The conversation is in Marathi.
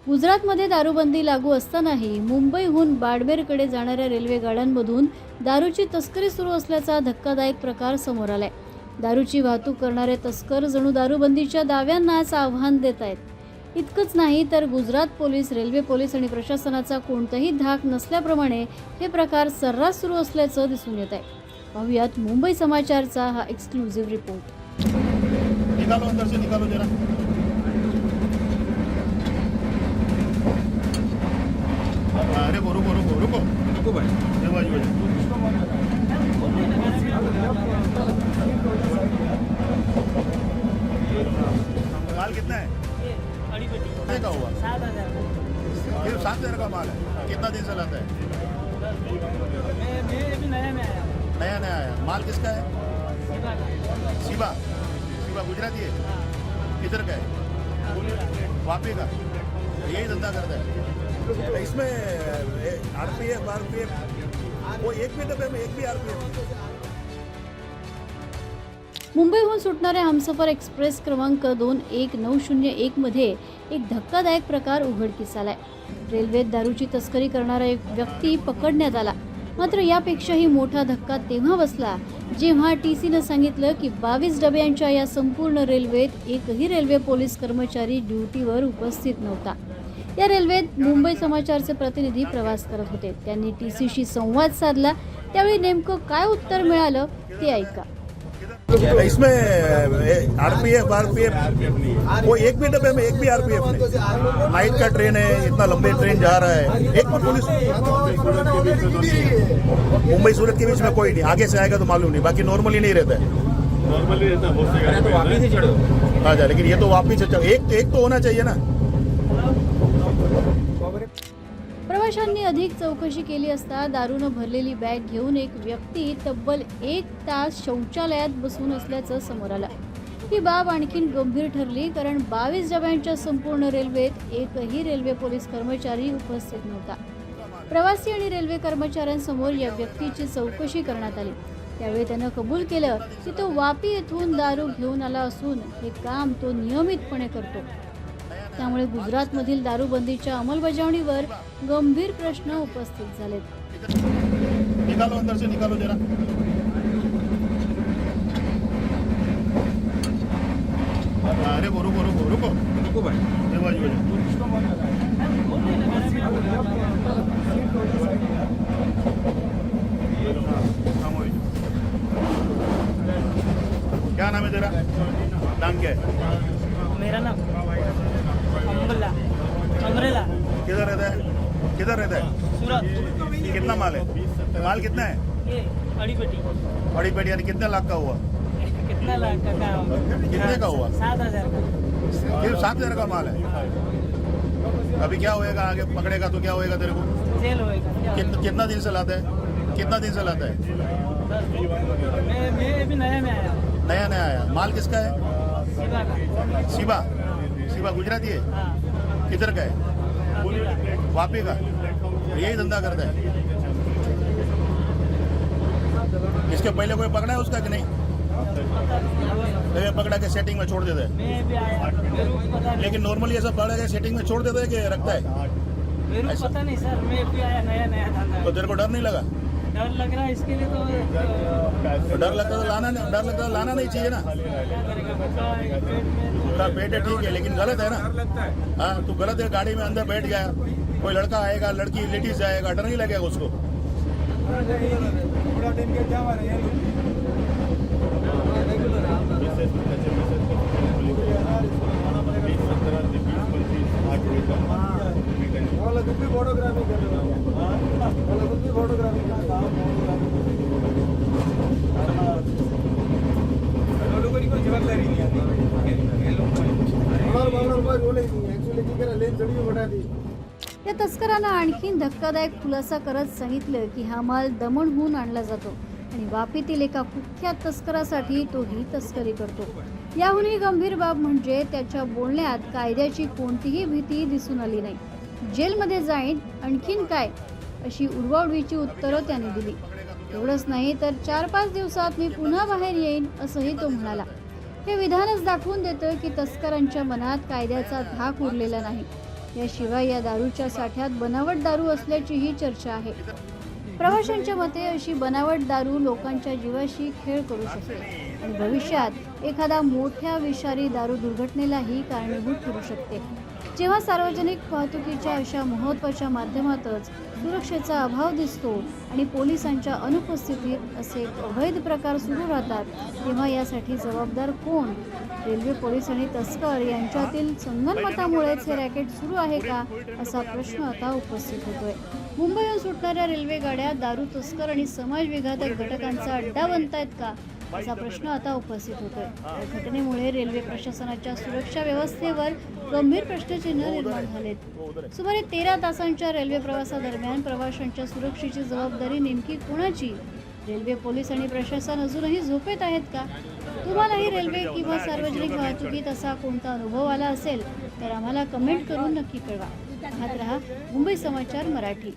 गुजरातमध्ये दारूबंदी लागू असतानाही मुंबईहून बाडमेरकडे जाणाऱ्या रेल्वे गाड्यांमधून दारूची तस्करी सुरू असल्याचा धक्कादायक प्रकार समोर आलाय। दारूची वाहतूक करणारे तस्कर जणू दारूबंदीच्या दाव्यांनाच आव्हान देत आहेत। इतकंच नाही तर गुजरात पोलीस, रेल्वे पोलीस आणि प्रशासनाचा कोणताही धाक नसल्याप्रमाणे हे प्रकार सर्रास सुरू असल्याचं दिसून येत आहे। पाहूयात मुंबई समाचारचा हा एक्सक्लुझिव्ह रिपोर्ट। निकालो अंदर से, निकालो जरा। अरे रुको भाई, ये बाजू माल कितना है? कितने का हुआ? 7,000। ये 7,000 का माल है। कितना दिन से लाता है? नया आया। माल किसका है? शिवा गुजराती है। किधर का है? वापी का। यही धंधा करता है। इसमें आरपीएफ वो एक भी डब्बे में एक भी आरपीएफ। मुंबईहून सुटणाऱ्या हमसफर एक्सप्रेस क्रमांक 21901 मध्ये एक धक्कादायक प्रकार उघडकीस आलाय। रेल्वेत दारूची तस्करी करणारा एक व्यक्ती पकडण्यात आला। मात्र यापेक्षाही मोठा धक्का तेव्हा बसला जेव्हा टीसीनं सांगितलं की 22 डब्यांच्या या संपूर्ण रेल्वेत एकही रेल्वे पोलीस कर्मचारी ड्युटीवर उपस्थित नव्हता। या रेल्वेत मुंबई समाचारचे प्रतिनिधी प्रवास करत होते। त्यांनी टीसीशी संवाद साधला। त्यावेळी नेमकं काय उत्तर मिळालं ते ऐका। इसमें आरपीएफ वो एक भी डब्बे में एक भी आरपीएफ नहीं। नाइट का ट्रेन है, इतना लंबे ट्रेन जा रहा है, एक भी पुलिस। मुंबई सूरत के बीच में कोई नहीं। आगे से आएगा तो मालूम नहीं, बाकी नॉर्मली नहीं रहता है। नॉर्मली रहता है। हाँ, लेकिन ये तो वापस से चढ़ो। एक तो होना चाहिए ना। प्रवाशांनी अधिक चौकशी केली असता दारूनं भरलेली बॅग घेऊन एक व्यक्ती तब्बल 1 तास शौचालयात बसून असल्याचं समोर आलं। ही बाब आणखीन गंभीर ठरली कारण 22 डब्यांच्या संपूर्ण रेल्वेत एकही रेल्वे पोलीस कर्मचारी उपस्थित नव्हता। प्रवासी आणि रेल्वे कर्मचाऱ्यांसमोर या व्यक्तीची चौकशी करण्यात आली। त्यावेळी त्यानं कबूल केलं की तो वापी येथून दारू घेऊन आला असून हे काम तो नियमितपणे करतो। त्यामुळे गुजरातमधील दारूबंदीच्या अंमलबजावणीवर गंभीर प्रश्न उपस्थित झालेत। निकालो अंदर से, निकालो जरा। अरे रुको भाई, ये बाजू क्या नाम है तेरा? नाम क्या है? मेरा नाम अमरेला। किधर रहता है? सूरत। कितना माल है? माल कितना है? ये अड़ी पेटी यानी कितने लाख का हुआ? कितना लाख का कितने का हुआ? 7,000 का। ये 7,000 का माल है। अभी क्या होएगा? आगे पकड़ेगा तो क्या होएगा तेरे को? जेल होएगा। कितना दिन से लाता है? मैं अभी नया में आया। नया आया। माल किसका है? शिवा का। शिवा गुजराती है। हाँ। किधर का है? वापी का। यही धंधा करता है। इसके पहले कोई पकड़ा है उसका कि नहीं? पकड़ा के सेटिंग में छोड़ देता है। मैं भी आया, मेरे को पता नहीं। लेकिन नॉर्मली ऐसा पकड़ा के सेटिंग में छोड़ देता है कि रखता है? मेरे को पता नहीं सर, मैं भी आया नया धंधा। तो तेरे को डर नहीं लगा? डर लग रहा है इसके लिए तो डर लगता तो लाना नहीं चाहिए ना। क्या करेगा? बच्चा है, पेट में उसका पेट है ठीक है, लेकिन गलत है ना। हाँ, तू गलत है। गाड़ी में अंदर बैठ गया, कोई लड़का आएगा, लड़की लेडीज आएगा, डर नहीं लगेगा उसको? या तस्करांना आणखीन धक्कादायक खुलासा करत सांगितलं की हा माल दमणहून आणला जातो आणि वापीतील एका कुख्यात तस्करासाठी तो ही तस्करी करतो। याहूनही गंभीर बाब म्हणजे त्याच्या बोलण्यात कायद्याची कोणतीही भीती दिसून आली नाही। जेलमध्ये जाईन आणखीन काय अशी उडवाउडवीची उत्तरं त्याने दिली। एवढंच नाही तर 4-5 दिवसात मी पुन्हा बाहेर येईन असंही तो म्हणाला। हे विधानच दाखवून देतं की तस्करांच्या मनात कायद्याचा धाक उरलेला नाही। याशिवाय या दारूच्या साठ्यात बनावट दारू असल्याचीही चर्चा आहे. प्रवाशांच्या मते अशी बनावट दारू लोकांच्या जीवाशी खेळ करू शकते आणि भविष्यात एखादा मोठ्या विषारी दारू दुर्घटनेलाही कारणीभूत ठरू शकते. जेव्हा सार्वजनिक वाहतुकीच्या अशा महत्त्वाच्या माध्यमातच सुरक्षेचा अभाव दिसतो आणि पोलिसांच्या अनुपस्थितीत असे अवैध प्रकार सुरू राहतात, तेव्हा यासाठी जबाबदार कोण? रेल्वे पोलीस आणि तस्कर यांच्यातील संगनमतामुळेच हे रॅकेट सुरू आहे का, असा प्रश्न आता उपस्थित होतोय. मुंबईहून सुटणाऱ्या रेल्वे गाड्या दारू तस्कर आणि समाजविघातक घटकांचा अड्डा बनतायत का, असा प्रश्न आता उपस्थित होतोय. या घटनेमुळे रेल्वे प्रशासनाच्या सुरक्षा व्यवस्थेवर गंभीर प्रश्नचिन्ह निर्माण झालेत. सुमारे 13 तासांच्या रेल्वे प्रवासादरम्यान प्रवाशांच्या सुरक्षेची जबाबदारी नेमकी कोणाची? रेल्वे पोलीस आणि प्रशासन अजूनही झोपेत आहेत का? तुम्हालाही रेल्वे किंवा सार्वजनिक वाहतुकीत असा कोणता अनुभव आला असेल तर आम्हाला कमेंट करून नक्की कळवा. पाहत रहा मुंबई समाचार मराठी.